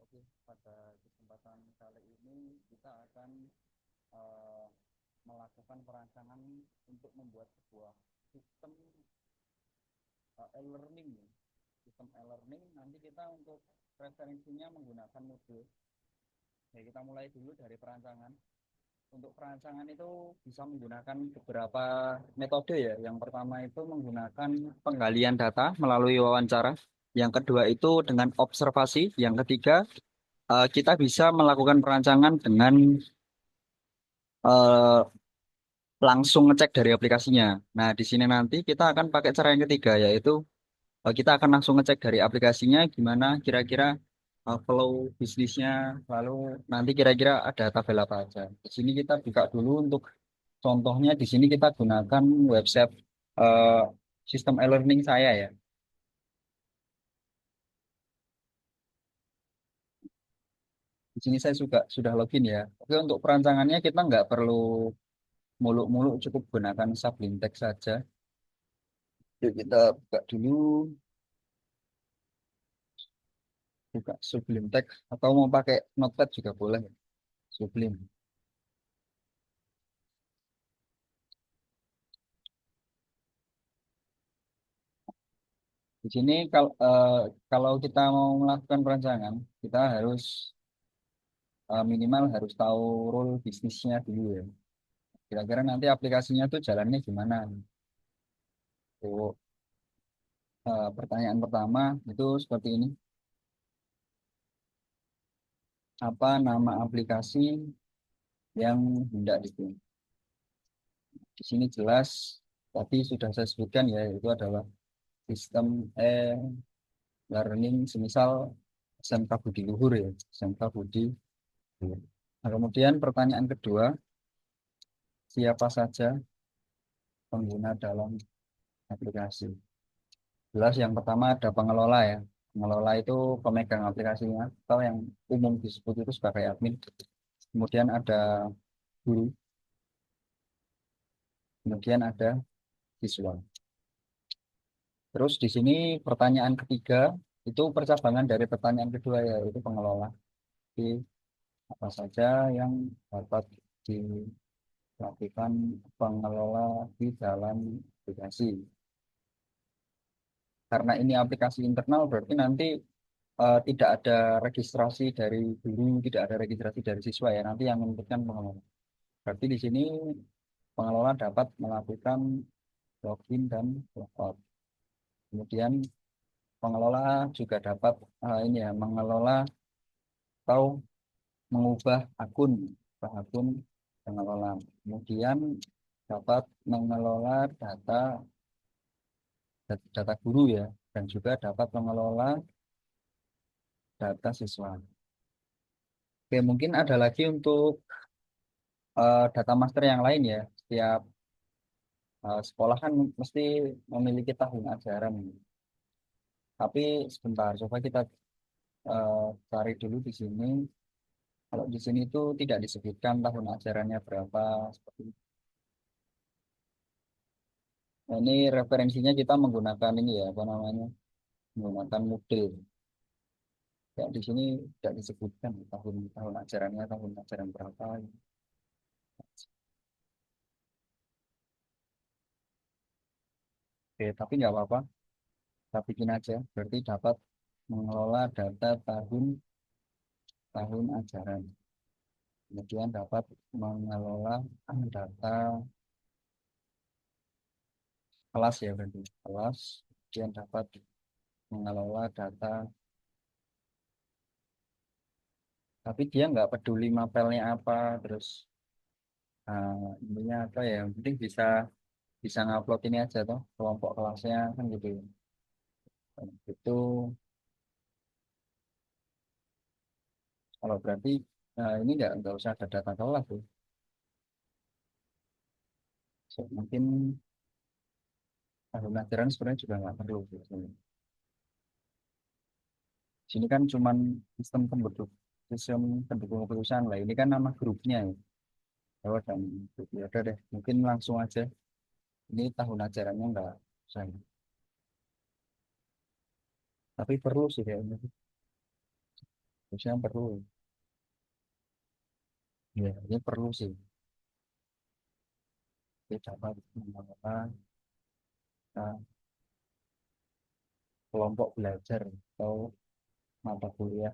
Oke, pada kesempatan kali ini kita akan eh, melakukan perancangan untuk membuat sebuah sistem e-learning. Sistem e-learning nanti kita untuk referensinya menggunakan Moodle. Ya, kita mulai dulu dari perancangan. Untuk perancangan itu bisa menggunakan beberapa metode ya. Yang pertama itu menggunakan penggalian data melalui wawancara. Yang kedua itu dengan observasi. Yang ketiga kita bisa melakukan perancangan dengan eh, langsung ngecek dari aplikasinya. Nah, di sini nanti kita akan pakai cara yang ketiga, yaitu kita akan langsung ngecek dari aplikasinya gimana kira-kira flow bisnisnya, lalu nanti kira-kira ada tabel apa aja. Di sini kita buka dulu untuk contohnya. Di sini kita gunakan website eh, sistem e-learning saya ya. Di sini saya sudah login ya. Oke, untuk perancangannya kita nggak perlu muluk-muluk, cukup gunakan Sublime Text saja. Yuk kita buka dulu, buka Sublime Text atau mau pakai Notepad juga boleh. Sublime. Di sini kalau kita mau melakukan perancangan, kita harus minimal harus tahu rule bisnisnya dulu ya. Kira-kira nanti aplikasinya tuh jalannya gimana. Tuh, pertanyaan pertama itu seperti ini. Apa nama aplikasi yang hendak dibuat? Di sini jelas, tadi sudah saya sebutkan ya, itu adalah sistem learning semisal SMK Budi Luhur ya, SMK Budi Luhur. Nah, kemudian pertanyaan kedua, siapa saja pengguna dalam aplikasi? Jelas yang pertama ada pengelola ya. Pengelola itu pemegang aplikasinya atau yang umum disebut itu sebagai admin. Kemudian ada guru, kemudian ada siswa. Terus di sini pertanyaan ketiga itu percabangan dari pertanyaan kedua ya, itu pengelola. Jadi apa saja yang dapat dilakukan pengelola di dalam aplikasi. Karena ini aplikasi internal berarti nanti tidak ada registrasi dari guru, tidak ada registrasi dari siswa ya. Nanti yang menentukan pengelola. Berarti di sini pengelola dapat melakukan login dan logout. Kemudian pengelola juga dapat ini ya, mengelola atau mengubah akun pengelola. Kemudian dapat mengelola data guru ya, dan juga dapat mengelola data siswa. Oke, mungkin ada lagi untuk data master yang lain ya. Setiap sekolah kan mesti memiliki tahun ajaran. Tapi sebentar, coba kita cari dulu di sini. Kalau di sini itu tidak disebutkan tahun ajarannya berapa. Seperti itu. Nah, ini referensinya kita menggunakan ini ya, apa namanya? Menggunakan Moodle. Ya, di sini tidak disebutkan tahun tahun ajarannya, tahun ajaran berapa. Oke, tapi nggak apa-apa. Kita bikin aja. Berarti dapat mengelola data tahun tahun ajaran. Kemudian dapat mengelola data kelas ya berarti kelas. Kemudian dapat mengelola data, tapi dia nggak peduli mapelnya apa, terus intinya apa ya, yang penting bisa bisa ngupload ini aja toh kelompok kelasnya kan gitu ya. Itu kalau berarti ini nggak usah ada data kelas tuh. So, mungkin tahun ajaran sebenarnya juga nggak perlu sih sebenarnya. Sini kan cuman sistem pendukung keputusan lah. Ini kan nama grupnya ya. Lewat dan ya udah deh, mungkin langsung aja. Ini tahun ajarannya nggak usah. Tapi perlu sih kayaknya. Harusnya perlu. Ya, ini perlu sih. Kita dapat mengelola kelompok belajar atau mata kuliah.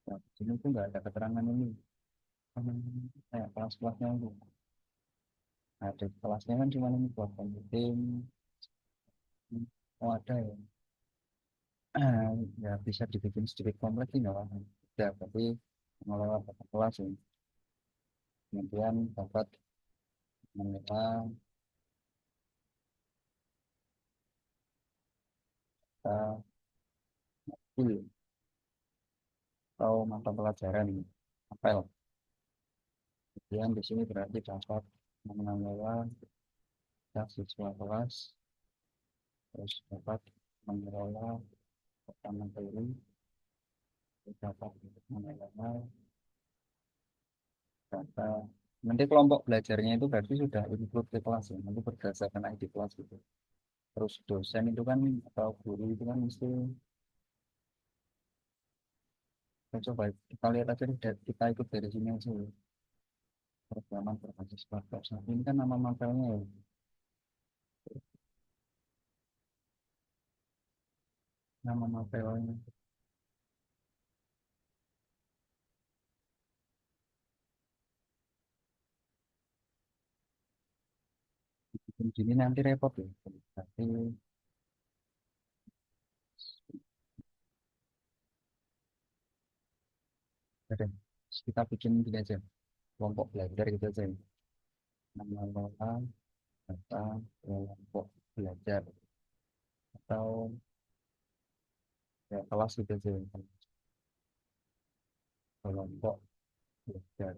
Nah, di sini tuh nggak ada keterangan ini. Kayak kelas-kelasnya itu. Nah, di kelasnya kan cuma ini buat computing. Oh ada ya. Ya bisa dibikin sedikit kompleks sih nggak apa-apa. Ya, tapi mengelola tata kelas ya. Kemudian dapat mengelola full atau mata pelajaran apel. Kemudian di sini berarti dapat mengelola siswa kelas, terus dapat mengelola materi, dapat mengelola data. Nanti kelompok belajarnya itu berarti sudah include di kelas ya, nanti berdasarkan ID kelas gitu. Terus dosen itu kan atau guru itu kan mesti coba kita lihat aja kita ikut dari sini aja ya. Perjalanan berbasis platform. Nah, ini kan nama mapelnya ya. Nama mapelnya. Ini nanti repot ya. Tapi ada kita bikin gini aja kelompok belajar gitu aja. Nama nama data kelompok belajar atau ya kelas gitu aja. Kelompok belajar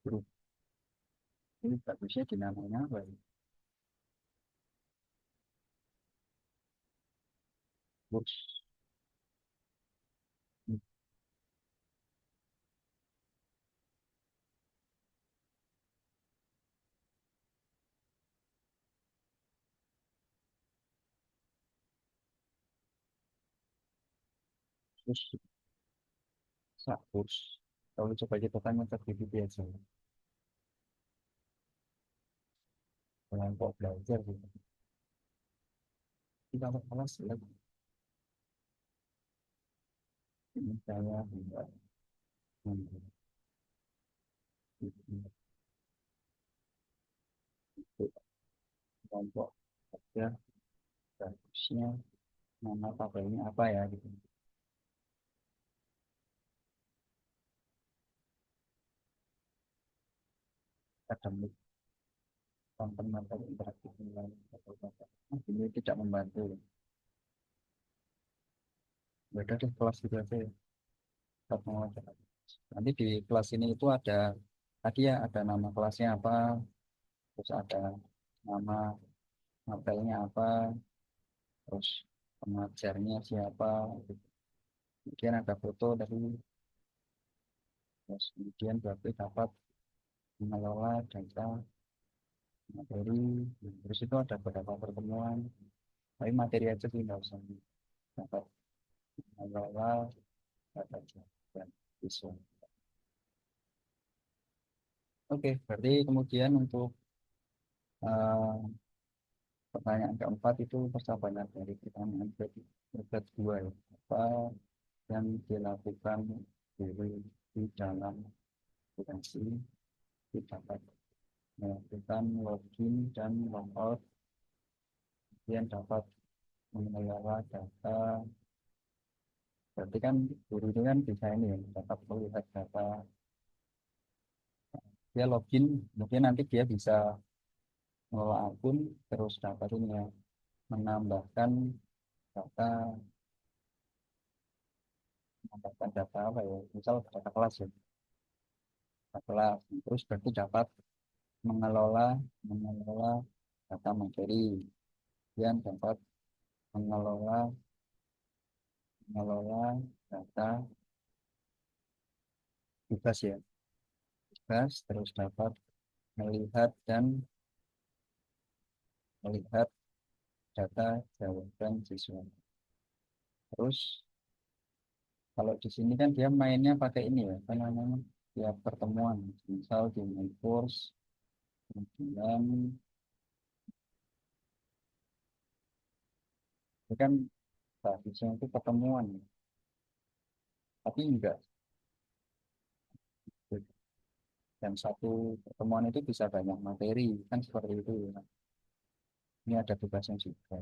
grup ini bagusnya di namanya apa ya? Kurs. Kurs kurs kalau coba kita tanya ke GPT aja kelompok belajar gitu kita kelas lagi misalnya kelompok belajar bagusnya nama tabelnya apa ya gitu akademik konten materi interaktif nilai atau apa. Nah, ini tidak membantu beda deh kelas itu aja ya. Tetap mengajar. Nanti di kelas ini itu ada tadi ya ada nama kelasnya apa terus ada nama mapelnya apa terus pengajarnya siapa gitu. Kemudian ada foto dari terus kemudian berarti dapat mengelola data materi terus itu ada beberapa pertemuan tapi materi aja sih nggak usah dapat mengelola data dan visual. Oke, berarti kemudian untuk eh, pertanyaan keempat itu persahabatan dari pertanyaan berikut dua ya. Apa yang dilakukan di dalam aplikasi dapat melakukan login dan logout kemudian dapat mengelola data berarti kan guru itu kan bisa ini ya dapat melihat data dia login mungkin nanti dia bisa mengelola akun terus dapat ini ya menambahkan data menambahkan data apa ya misal data kelas ya data kelas terus berarti dapat mengelola mengelola data materi dan dapat mengelola mengelola data tugas ya tugas terus dapat melihat dan melihat data jawaban siswa Terus kalau di sini kan dia mainnya pakai ini ya, apa namanya? Tiap pertemuan, misal di main course, kemudian itu kan basisnya itu pertemuan, ya. Tapi enggak. Dan satu pertemuan itu bisa banyak materi, kan seperti itu ya. Ini ada tugasnya juga.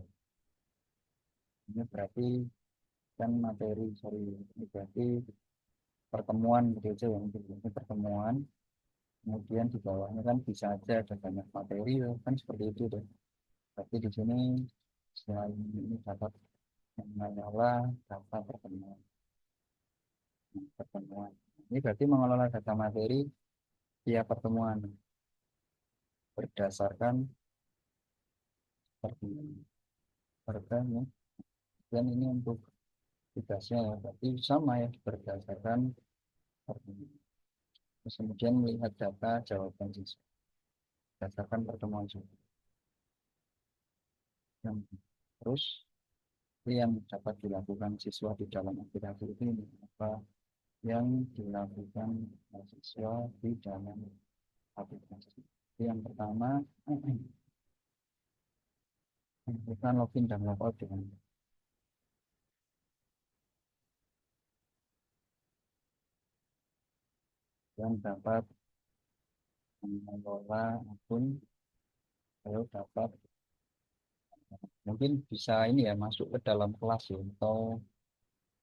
Ini berarti kan materi, sorry, ini berarti pertemuan gitu aja yang ini pertemuan. Kemudian di bawahnya kan bisa aja ada banyak materi, ya. Kan seperti itu deh. Tapi di sini selain ini dapat mengelola data pertemuan. Pertemuan. Ini berarti mengelola data materi via pertemuan berdasarkan pertemuan. Pertemuan. Dan ini untuk tugasnya ya, berarti sama ya berdasarkan pertemuan. Terus kemudian melihat data jawaban siswa berdasarkan pertemuan juga. Terus yang dapat dilakukan siswa di dalam aplikasi ini apa yang dilakukan siswa di dalam aplikasi. Yang pertama, kita login dan logout dengan yang dapat mengelola akun, lalu dapat mungkin bisa ini ya masuk ke dalam kelas ya, atau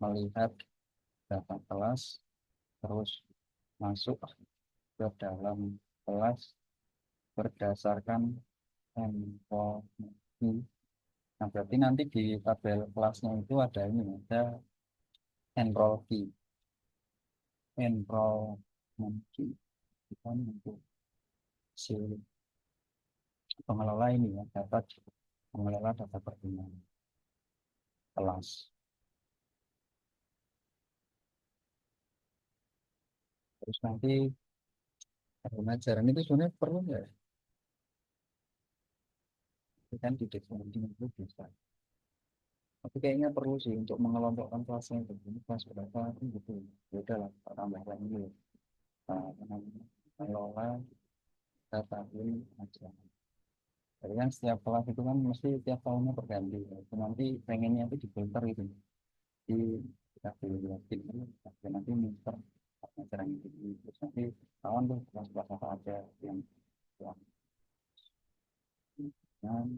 melihat data kelas, terus masuk ke dalam kelas berdasarkan informasi. Nah, berarti nanti di tabel kelasnya itu ada ini, ada enroll key, enrollment key. Bukan untuk si pengelola ini ya, dapat mengelola data pertemuan kelas. Terus nanti pengajaran itu sebenarnya perlu nggak ya? Itu kan di definisi itu bisa. Tapi kayaknya perlu sih untuk mengelompokkan kelasnya itu. Ini kelas berapa itu gitu. Ya udah lah, tambah lagi dulu. Nah, mengelola data ini aja. Jadi kan setiap kelas itu kan mesti tiap tahunnya berganti. Itu nanti pengennya itu difilter gitu. Di kita pilih lagi nanti filter pelajaran itu. Terus nanti tahun tuh kelas-kelas apa aja yang dan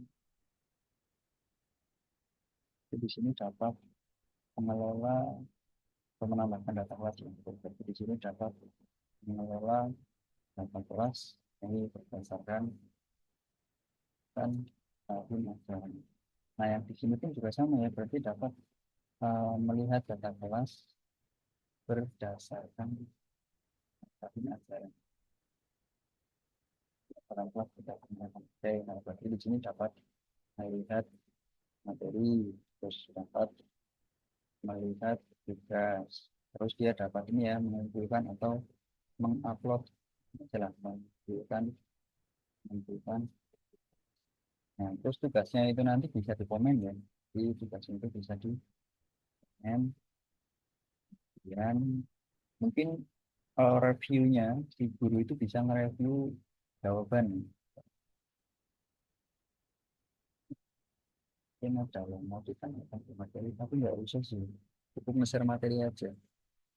di sini dapat mengelola atau menambahkan data kelas yang jadi di sini dapat mengelola data kelas ini berdasarkan kan tahun ajaran. Nah yang di sini pun juga sama ya berarti dapat melihat data kelas berdasarkan tahun ajaran. Orang kelas tidak menggunakan nah berarti di sini dapat melihat materi terus dapat melihat tugas terus dia dapat ini ya mengumpulkan atau mengupload jelas menentukan. Nah, terus tugasnya itu nanti bisa dikomen ya. Di tugasnya itu bisa di komen. Dan mungkin reviewnya si guru itu bisa nge-review jawaban. Mungkin ada yang mau ditanyakan ke materi, tapi nggak usah sih. Cukup nge-share materi aja.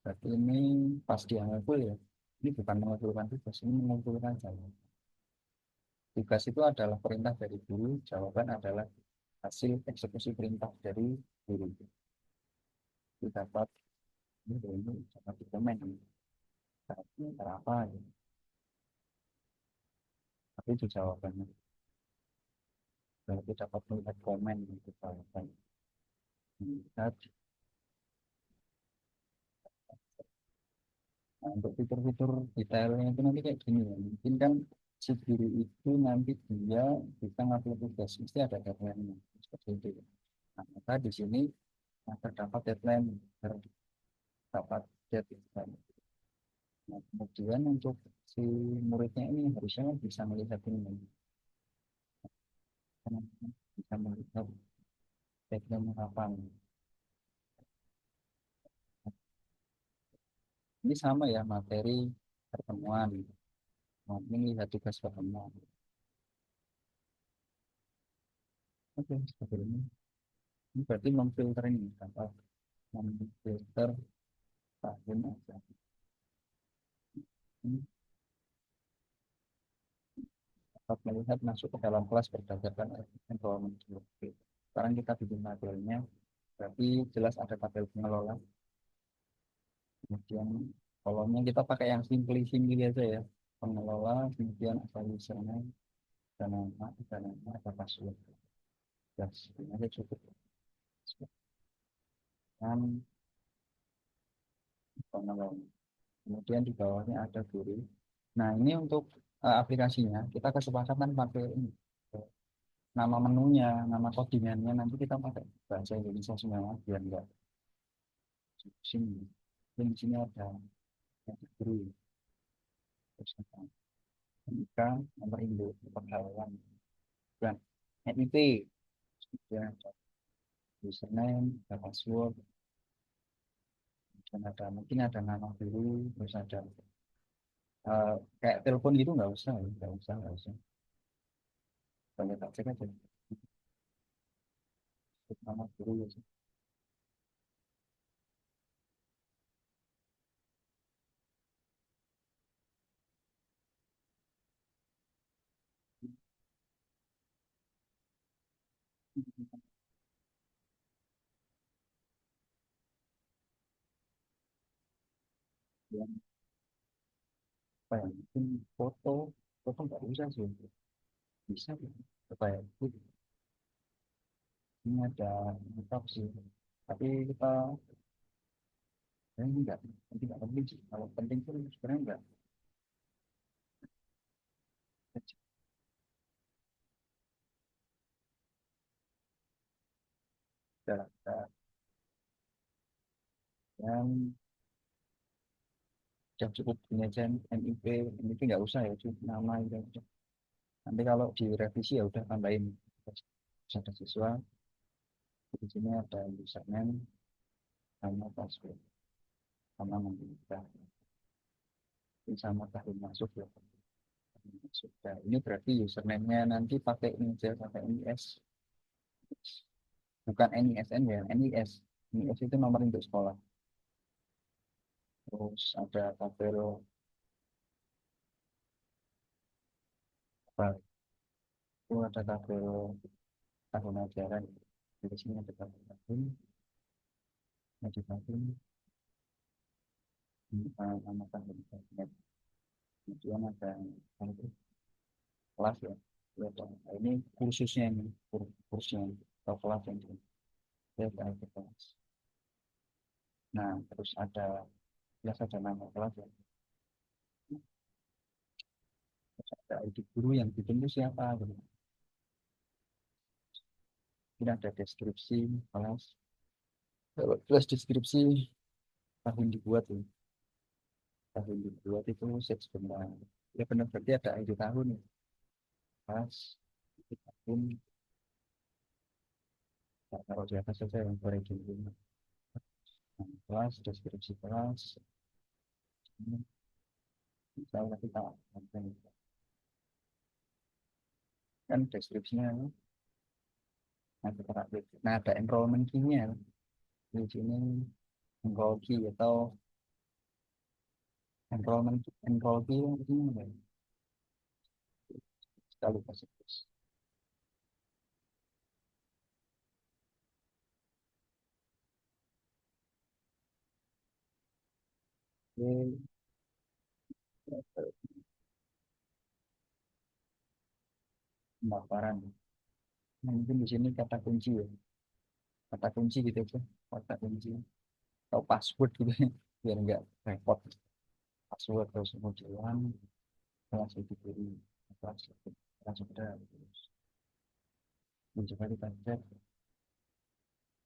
Berarti ini pas dia ngumpul ya. Ini bukan mengumpulkan tugas, ini mengumpulkan jawaban. Tugas itu adalah perintah dari guru, jawaban adalah hasil eksekusi perintah dari guru. Itu dapat ini dapat dikomen. Tapi apa ya? Tapi itu jawabannya. Berarti dapat melihat komen itu jawaban. Melihat. Nah, untuk fitur-fitur detailnya itu nanti kayak gini ya. Mungkin kan si guru itu nanti dia bisa ngambil tugas, mesti ada deadline-nya. Seperti itu. Nah, maka di sini terdapat deadline, terdapat deadline. Nah, kemudian untuk si muridnya ini harusnya bisa melihat ini, bisa melihat deadline kapan. Ini sama ya materi pertemuan. Nah, ini lihat tugas pertemuan. Oke, seperti ini. Ini berarti memfilter ini, apa? Memfilter tahun aja. Ini dapat melihat masuk ke dalam kelas berdasarkan enrollment. Oke. Sekarang kita bikin tabelnya. Berarti jelas ada tabel pengelola. Kemudian kolomnya kita pakai yang simpel-simpel aja ya. Pengelola, kemudian asal username, dan nama, ada password. Dan sebenarnya cukup. Dan pengelola. Kemudian di bawahnya ada guru. Nah, ini untuk aplikasinya kita kesepakatan pakai ini. Nama menunya, nama codingannya nanti kita pakai bahasa Indonesia semua biar enggak sini. Dan di sini ada guru, terus ada nikah, nomor induk, pegawai, dan NIP, kemudian ada username, ada password, dan ada mungkin ada nama guru, terus ada kayak telepon gitu nggak usah, banyak tak cek aja nama guru ya. Yang apa ya, mungkin foto nggak usah sih, bisa ya. Apa ya, ini ada lengkap sih, tapi kita ini enggak penting sih, kalau penting pun sebenarnya enggak. Ada yang yang cukup punya aja NIP nggak usah ya, cukup nama itu aja. Nanti kalau direvisi ya udah tambahin. Terus ada siswa, di sini ada username, sama password, sama nanti kita sama tahun masuk ya. Sudah, ini berarti username-nya nanti pakai inisial sampai NIS, bukan NISN ya, NIS. NIS itu nomor induk sekolah. Terus ada tabel apa? Itu ada tabel tahun ajaran. Di sini ada tabel tahun, ada tabel nama tahun. Kemudian ada itu, kelas ya. Ini kursusnya ini, kursnya atau kelas yang ini. Saya ada kelas. Nah, terus ada kelas, ada nama kelas ya. Terus ada ID guru yang ditunggu siapa gitu. Ini ada deskripsi kelas. Kalau kelas deskripsi tahun dibuat ya. Tahun dibuat itu sebenarnya. Ya benar berarti ada ID tahun ya. Kelas tahun, nah, taruh di atas saja yang original. Nah, kelas, deskripsi kelas. Ini misalnya kita kan deskripsinya nah ada enrollment key-nya di sini, enroll key atau enroll key ini apa ya? Sekali kasih terus. Oke, pemaparan. Nah, mungkin di sini kata kunci ya, kata kunci gitu tuh, kata kunci atau password gitu ya, biar enggak repot. Password terus kemudian kelas itu diri, kelas kelas sudah terus mencoba kita cek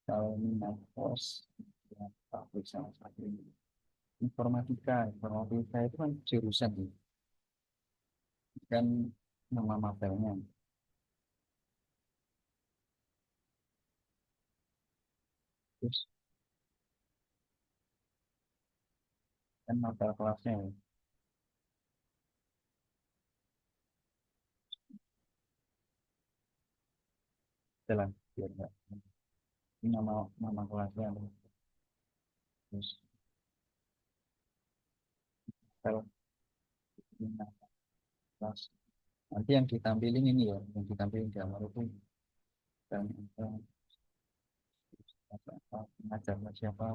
kalau minat kos ya, publik salah satu ini. Informatika itu kan jurusan ya, kan nama mapelnya. Terus kan mata kelasnya ya. Jelas biar nggak ini nama kelasnya terus kalau ini nama kelas nanti yang ditampilin ini ya yang ditampilin di awal itu dan pengajarnya siapa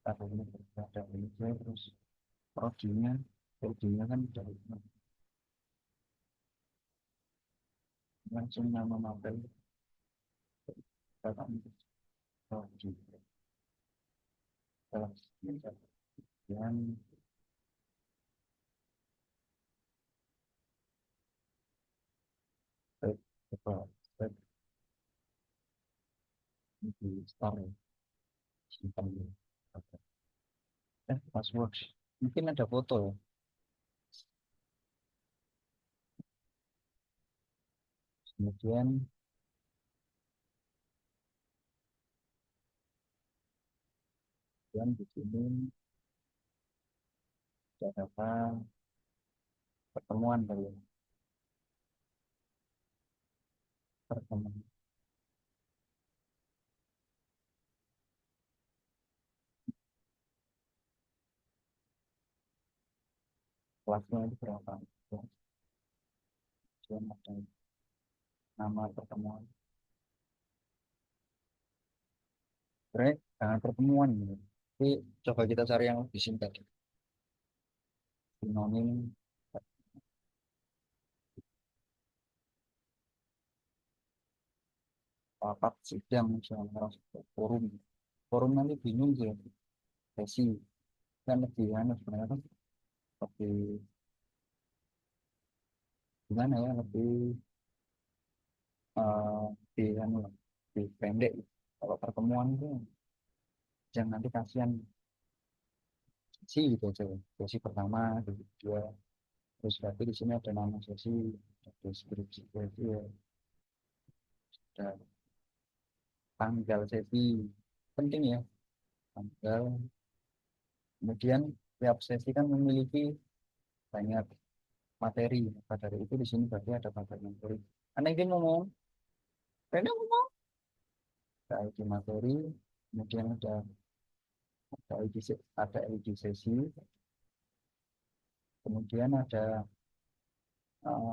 ada ini ada ini terus prodinya prodinya kan dari langsung nama mapel kakak prodi kelas yang step step di start simpan dulu. Password mungkin ada foto ya kemudian kemudian di sini ada apa pertemuan kali ya pertemuan kelasnya itu berapa kemudian ada nama pertemuan sebenarnya jangan pertemuan gitu tapi coba kita cari yang lebih singkat sinonim papat sidang misalnya forum forum nanti bingung sih sesi kan lebih aneh sebenarnya kan lebih gimana ya lebih lebih anu lah, lebih pendek kalau pertemuan itu jangan nanti kasihan sesi gitu aja sesi pertama sesi kedua terus berarti di sini ada nama sesi ada deskripsi sesi ya, ada tanggal sesi penting ya tanggal kemudian tiap sesi kan memiliki banyak materi maka dari itu di sini berarti ada banyak materi karena ini ngomong karena ngomong ada ID materi kemudian ada ID, ada ID sesi kemudian ada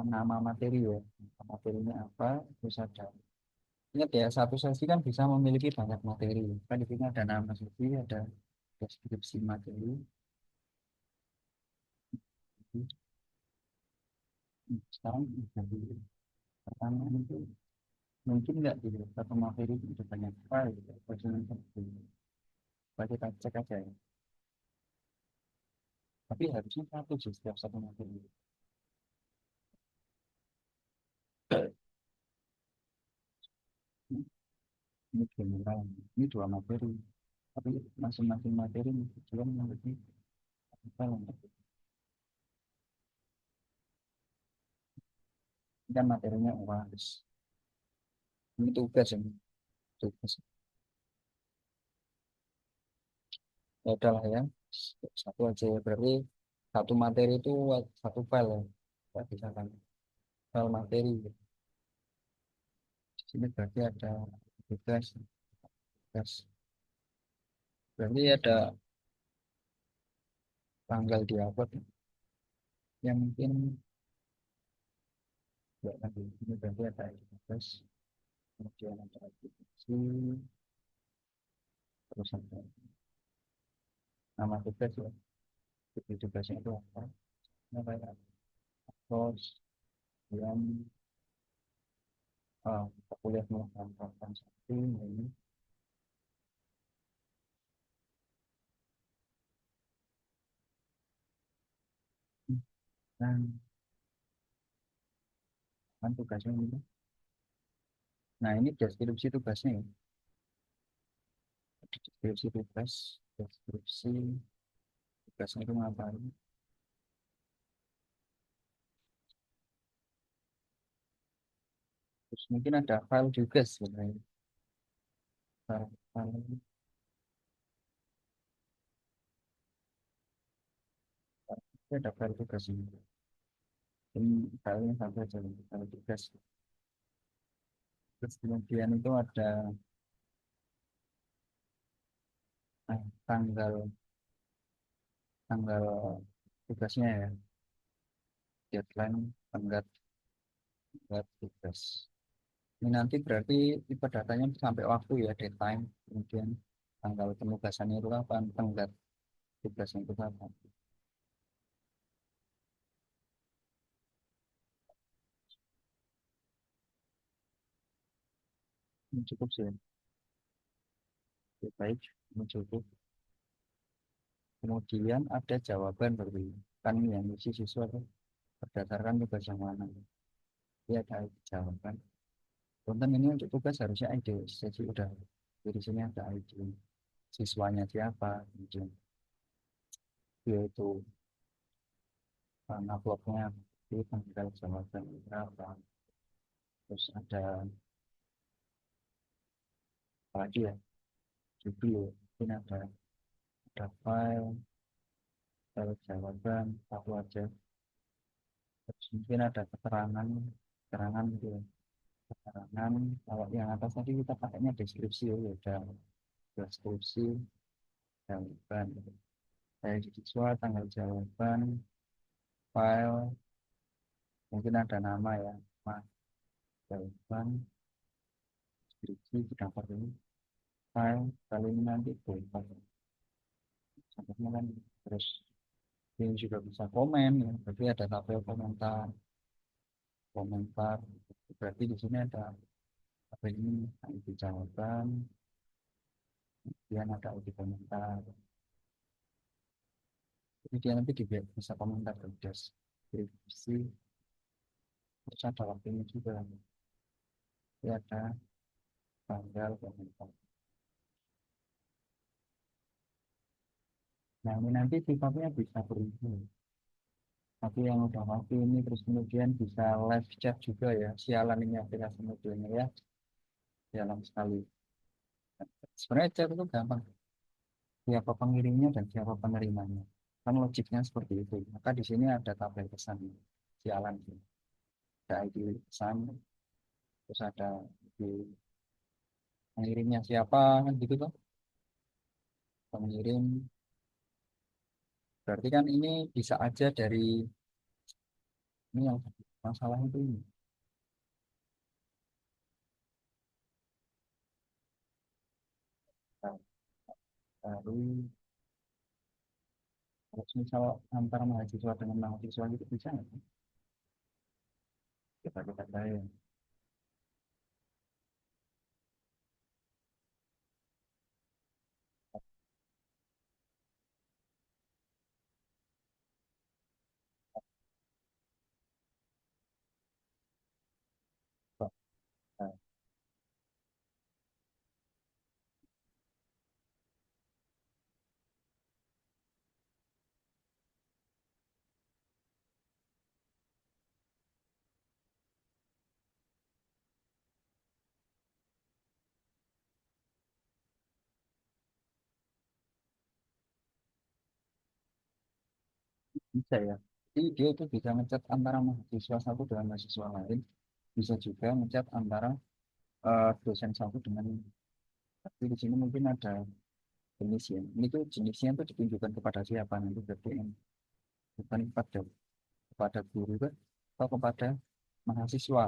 nama materi ya materinya apa terus ada ingat ya satu sesi kan bisa memiliki banyak materi kan di sini ada nama sesi ada deskripsi materi. Sekarang dari pertanyaan itu mungkin nggak di satu materi itu ada banyak file gitu. Perjalanan seperti itu. Coba kita cek aja ya. Tapi harusnya satu sih setiap satu materi. Ini general, ini dua materi. Tapi masing-masing materi juga memiliki file. Ini kan materinya UAS. Ini tugas ya, tugas. Ya udahlah ya, satu aja ya. Berarti satu materi itu satu file ya. Nggak bisa kan file materi. Di sini berarti ada tugas, tugas. Berarti ada tanggal di upload yang mungkin nggak kan ini berarti ada tugas, kemudian ada aplikasi, terus ada nama tugas ya. Jadi tugasnya itu apa? Namanya terus yang kita kuliah melakukan satu ini dan kan tugasnya ini. Nah ini deskripsi tugasnya ya. Deskripsi tugas, deskripsi tugasnya itu ngapain? Terus mungkin ada file juga sebenarnya. File, file Ada file tugas ini. Ini filenya satu aja, file tugas. Terus kemudian itu ada tanggal tanggal tugasnya ya, deadline tenggat tenggat tugas. Ini nanti berarti tipe datanya sampai waktu ya, deadline, kemudian tanggal penugasannya itu kapan, tenggat tugasnya itu kapan. Ini cukup sih, ya, baik, ini cukup. Kemudian ada jawaban berarti kan yang isi siswa tuh berdasarkan tugas yang mana. Ya ada jawaban. Konten ini untuk tugas harusnya ID, jadi udah di sini ada ID siswanya siapa, kemudian yaitu uploadnya di tanggal jawaban berapa, terus ada apa lagi ya, judul, ini ada file jawaban satu aja, terus mungkin ada keterangan keterangan gitu ya. Keterangan kalau yang atas tadi kita pakainya deskripsi ya udah deskripsi jawaban saya siswa tanggal jawaban file mungkin ada nama ya, nama jawaban deskripsi kita pakai file kali ini nanti boleh contohnya kan, terus ini juga bisa komen ya, berarti ada tabel komentar komentar berarti di sini ada tabel ini ID jawaban, kemudian ada ID komentar, jadi dia nanti bisa komentar ke deskripsi, terus ada waktunya juga ya, ada tanggal komentar. Nah ini nanti sifatnya bisa berubah, tapi yang udah pasti ini terus kemudian bisa live chat juga ya, sialan ini aplikasi mobilnya ya, sialan sekali. Sebenarnya chat itu gampang, siapa pengirimnya dan siapa penerimanya, kan logiknya seperti itu. Maka di sini ada tabel pesan sialan, ada ID pesan, terus ada di pengirimnya siapa kan gitu tuh, pengirim. Berarti kan ini bisa aja dari ini yang masalah itu ini. Nah, baru kalau misal antara mahasiswa dengan mahasiswa itu bisa nggak sih? Kita saya bisa ya. Jadi dia itu bisa ngechat antara mahasiswa satu dengan mahasiswa lain, bisa juga ngechat antara dosen satu dengan, tapi di sini mungkin ada jenisnya. Ini tuh jenisnya tuh ditunjukkan kepada siapa nanti berarti bukan kepada kepada guru kan, atau kepada mahasiswa.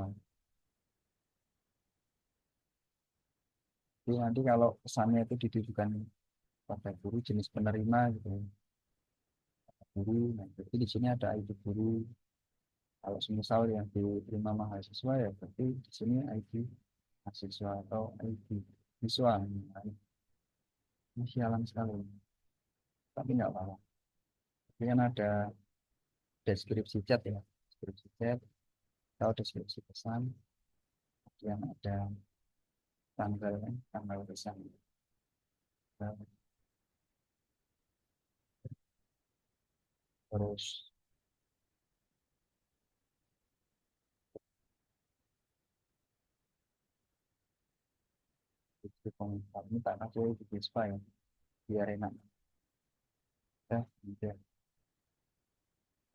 Jadi nanti kalau pesannya itu ditujukan pada guru jenis penerima gitu, guru. Nah, berarti di sini ada ID guru. Kalau semisal yang diterima mahasiswa ya berarti di sini ID mahasiswa atau ID siswa. Nah, ini sialan sekali, tapi nggak apa-apa. Ini kan ada deskripsi chat ya, deskripsi chat atau deskripsi pesan yang ada tanggal tanggal pesan. Nah, terus di komentar ini tak kasih di Vespa ya biar enak ya, gitu.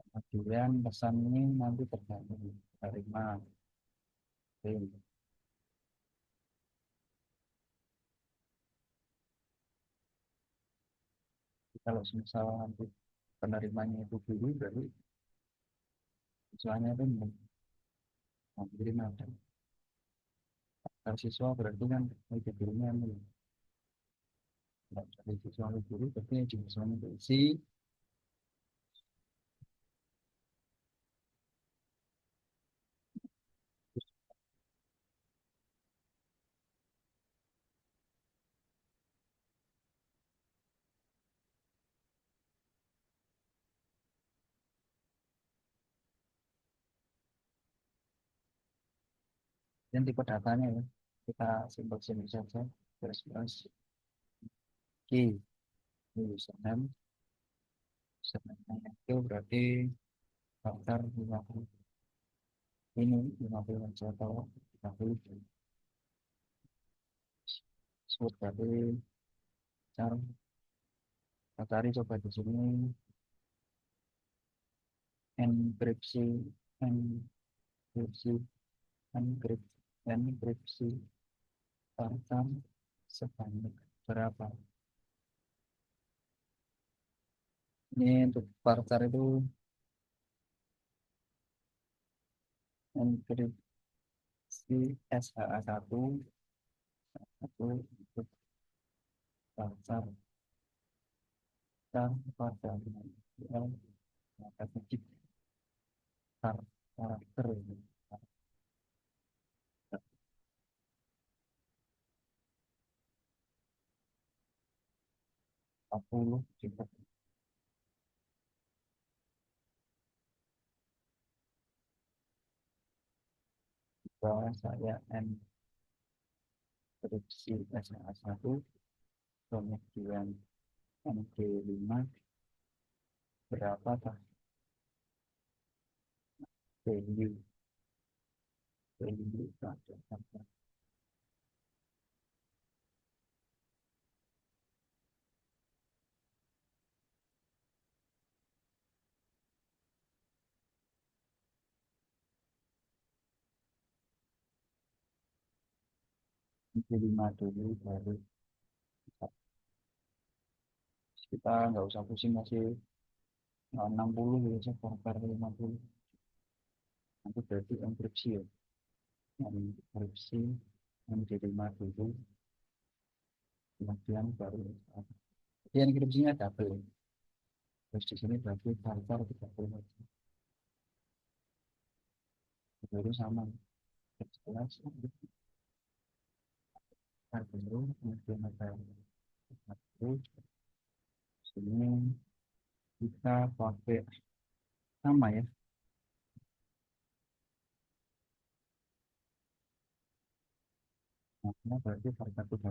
Kemudian pesan ini nanti tergantung terima. Oke. Kalau misal nanti penerimanya itu guru, berarti siswanya itu mengirim ada. Kalau siswa berarti kan itu gurunya nih. Dari siswa ke guru, berarti yang juga siswanya berisi. Dan tipe datanya ya. Kita simpel-simpel saja. Garis baris. Oke. Username. Username itu berarti daftar 50. Ini 50 aja atau 30. Sebut berarti cara kita cari coba di sini enkripsi enkripsi enkripsi tartan sebanyak berapa. Ini untuk partar itu enkripsi SHA-1 itu untuk partar dan pada yang titik karakter ini 40 juga bahwa saya enkripsi SHA-1 kemudian MD5 berapa tak value value pada MD5 dulu baru kita nggak usah pusing masih 60 gitu saja faktor 50 nanti berarti enkripsi ya enkripsi MD5 dulu kemudian baru jadi enkripsinya double terus di sini berarti faktor 30 baru sama jelas baru kemudian ada satu sini kita pakai sama ya nah berarti faktor 30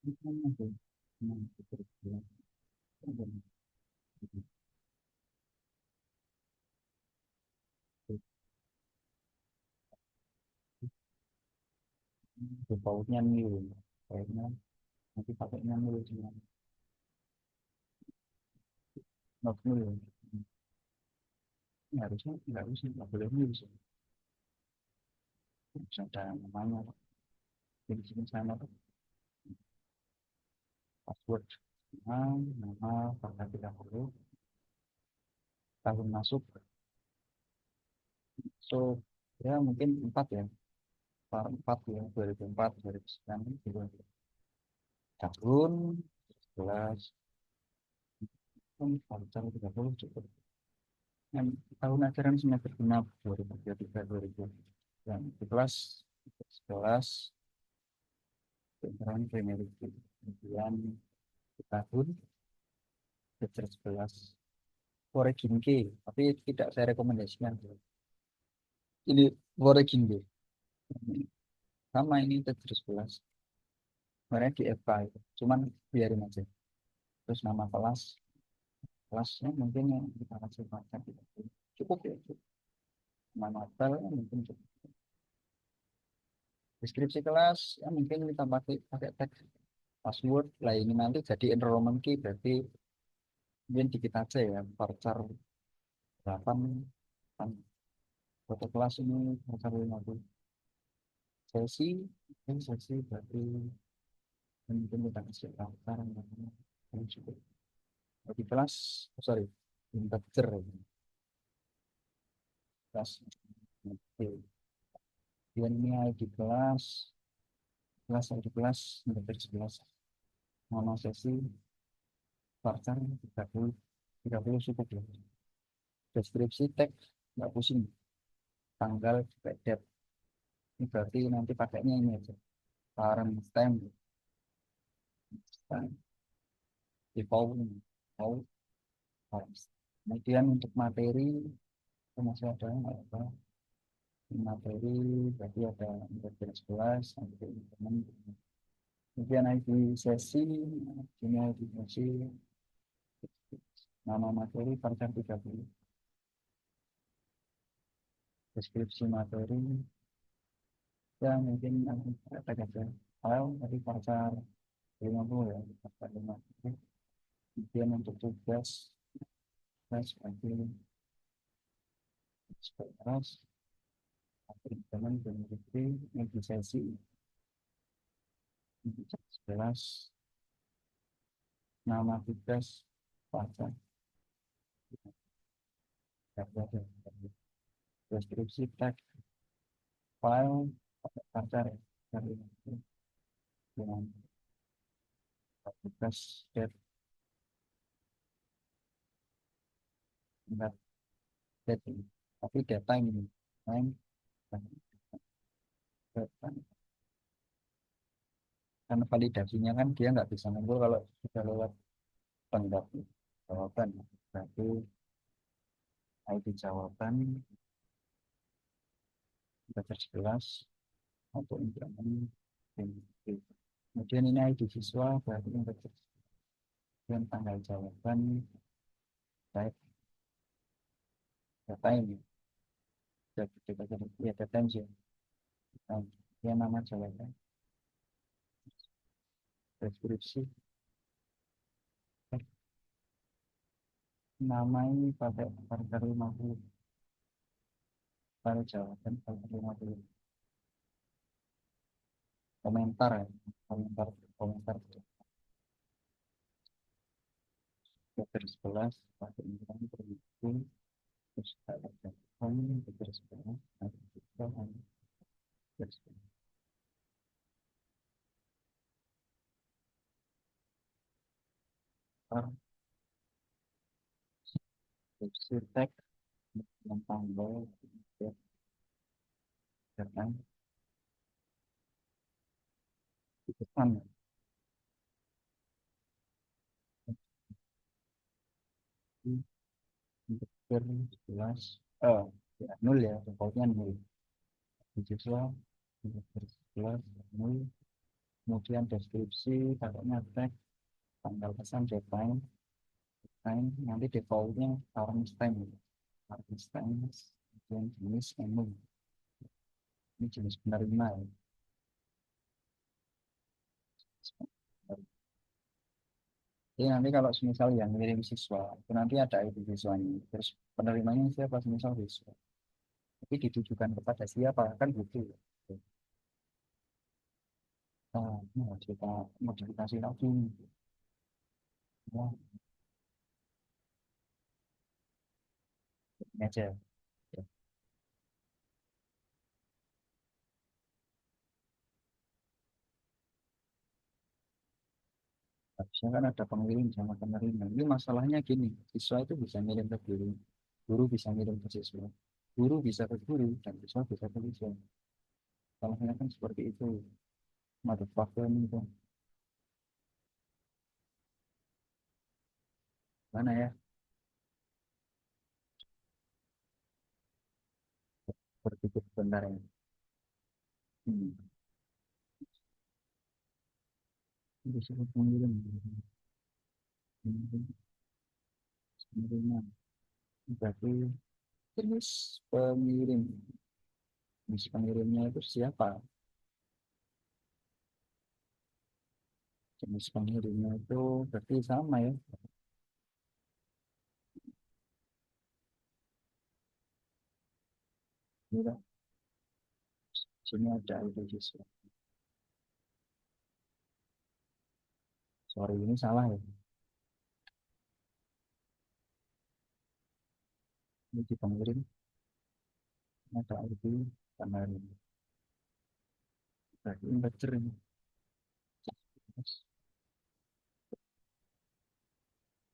ini kan ada defaultnya nil kayaknya nanti pakainya nil cuma not nil ini harusnya nggak harusnya nggak boleh nil sih harus ada namanya jadi sini sama password nama fakta 30 tahun masuk so ya mungkin 4 ya 4 ya 2004 2009 gitu tahun 11 kan voucher 30 cukup yang tahun ajaran semester genap 2023 2000 yang di kelas 11 penerangan Premier League kemudian di tahun semester 11 Foreign tapi tidak saya rekomendasikan ini Foreign sama ini semester 11 sebenarnya di FK itu cuman biarin aja terus nama kelasnya mungkin yang kita kasih baca cukup ya cukup. Nama novel mungkin cukup deskripsi kelas ya mungkin kita pakai pakai teks password lah ini nanti jadi enrollment key berarti mungkin dikit aja ya varchar 8 kan foto kelas ini varchar 50 sesi ini sesi berarti mungkin kita kasih varchar namanya yang cukup di kelas oh, sorry integer kelas oke kemudian ini ID kelas ID kelas integer 11 nama sesi varchar 30 cukup ya deskripsi teks nggak pusing tanggal date ini berarti nanti pakainya ini aja parent stem stem default default parent. Kemudian untuk materi itu masih ada nggak apa materi berarti ada 11 sampai teman kemudian ID sesi ini ID sesi nama materi parent 30 deskripsi materi ya mungkin ada aja file tadi parent 50 ya parent 50 kemudian untuk tugas sebagai keras teman memiliki negosiasi 11 nama tugas pada deskripsi teks file pacar dari dengan tugas date enggak date tapi data ini time karena validasinya kan dia nggak bisa nunggu kalau sudah lewat tenggat jawaban berarti ID jawaban baca 11 untuk increment kemudian ini ID siswa berarti integer dan tanggal jawaban baik data ini ya data ini ya nama jawaban deskripsi nama ini pakai harga 50 pada jawaban harga 50 komentar ya komentar komentar chapter 11 pakai ini berbeda terus ada jawaban chapter 11 ada juga deskripsi teks yang tanggal datang itu kan integer 11 ya, 0 ya defaultnya 0 siswa integer 11 0 kemudian deskripsi kakaknya teks tanggal pesan deadline time nanti defaultnya current time current time kemudian jenis menu ini jenis penerima ya. Jadi nanti kalau misal yang ngirim siswa itu nanti ada ID siswanya terus penerimanya siapa misal siswa tapi ditujukan kepada siapa kan gitu ya. Nah, ini harus kita modifikasi lagi ya, ini aja ya. Harusnya kan ada pengirim sama penerima ini masalahnya gini siswa itu bisa ngirim ke guru guru bisa ngirim ke siswa guru bisa ke guru dan siswa bisa ke siswa salahnya kan seperti itu motherfucker itu mana ya berpikir benar ya bisa pengirim penerimaan berarti jenis pengirim jenis pengirimnya itu siapa Jenis pengirimnya itu berarti sama ya. Ini kan, sini ada ID siswa. Sorry, ini salah ya. Ini di pengirim ada ID tanggal ini. Berarti inverter ini.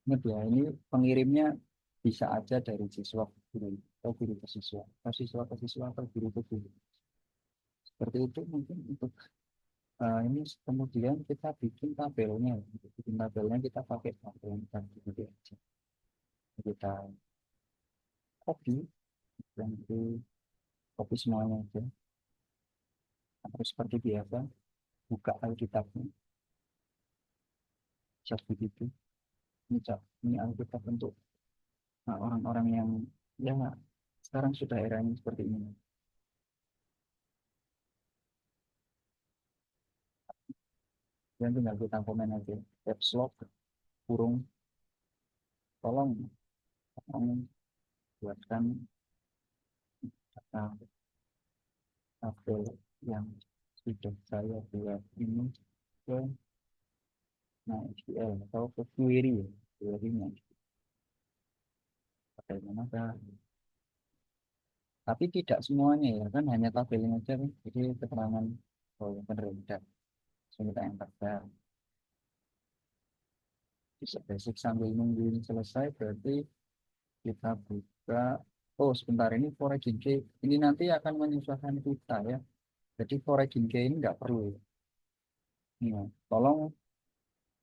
Ingat ya, ini pengirimnya bisa aja dari siswa ke guru atau guru ke siswa, atau siswa ke siswa atau guru ke guru. Seperti itu mungkin untuk ini kemudian kita bikin tabelnya. Untuk bikin tabelnya kita pakai tabel dan gitu aja. Kita copy dan itu copy semuanya aja. Terus seperti biasa, buka Alkitabnya, chat begitu. Ini chat, ini Alkitab untuk orang-orang yang ya sekarang sudah eranya seperti ini. Dan tinggal kita komen aja. Caps lock, kurung, tolong, tolong buatkan uh, tabel yang sudah saya buat ini ke MySQL atau ke query ya. Query-nya bagaimana kah? Tapi tidak semuanya ya kan hanya tabelnya aja kan. Jadi keterangan oh benar tidak. Kita yang enter. Bisa basic sambil nunggu ini selesai berarti kita buka. Oh sebentar ini foreign key ini nanti akan menyusahkan kita ya. Jadi foreign key ini nggak perlu ya. Nah, tolong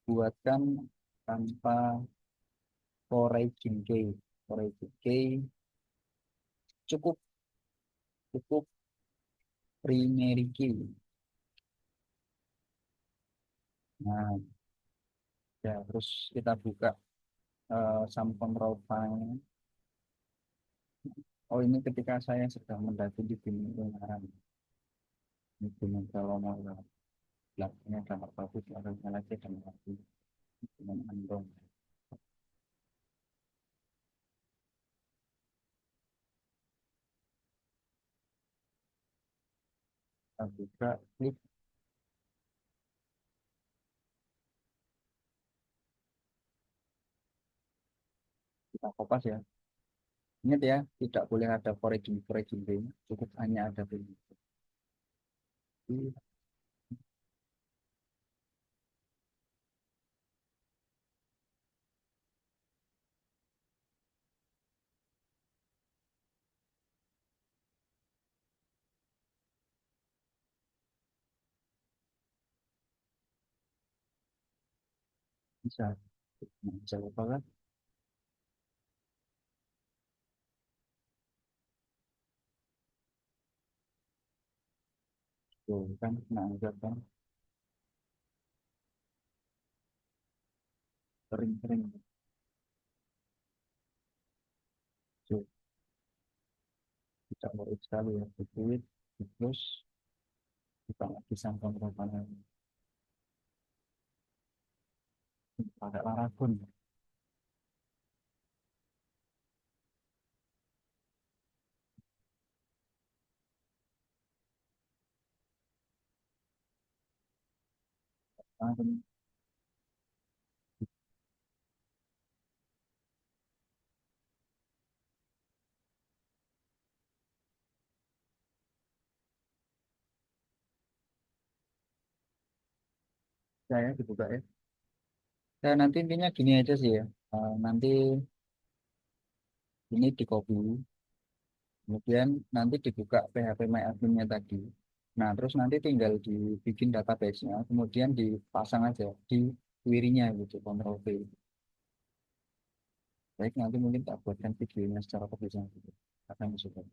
buatkan tanpa foreign key. Foreign key cukup cukup primary key. Nah ya terus kita buka sum control file. Oh ini ketika saya sedang mendaki di gunung Ungaran. Di gunung Bromo. Belakangnya kamar bagus, belakangnya lagi kamar bagus dengan andong. Kita buka, klik, kita kopas ya. Ingat ya, tidak boleh ada foraging, foraging B, cukup hanya ada B. Jadi, bisa, bisa lupa kan? Tuh kan, nah udah kan, sering-sering. Tuh, kita baru sekali ya, betul. Terus kita lagi sangkong pakai Laragon. Langsung saya dibuka ya. Nah, nanti intinya gini aja sih ya. Nanti ini di copy. Kemudian nanti dibuka PHP MyAdmin-nya tadi. Nah, terus nanti tinggal dibikin database-nya, kemudian dipasang aja di query-nya gitu, Ctrl V. Baik, nanti mungkin tak buatkan videonya secara profesional gitu. Akan suka.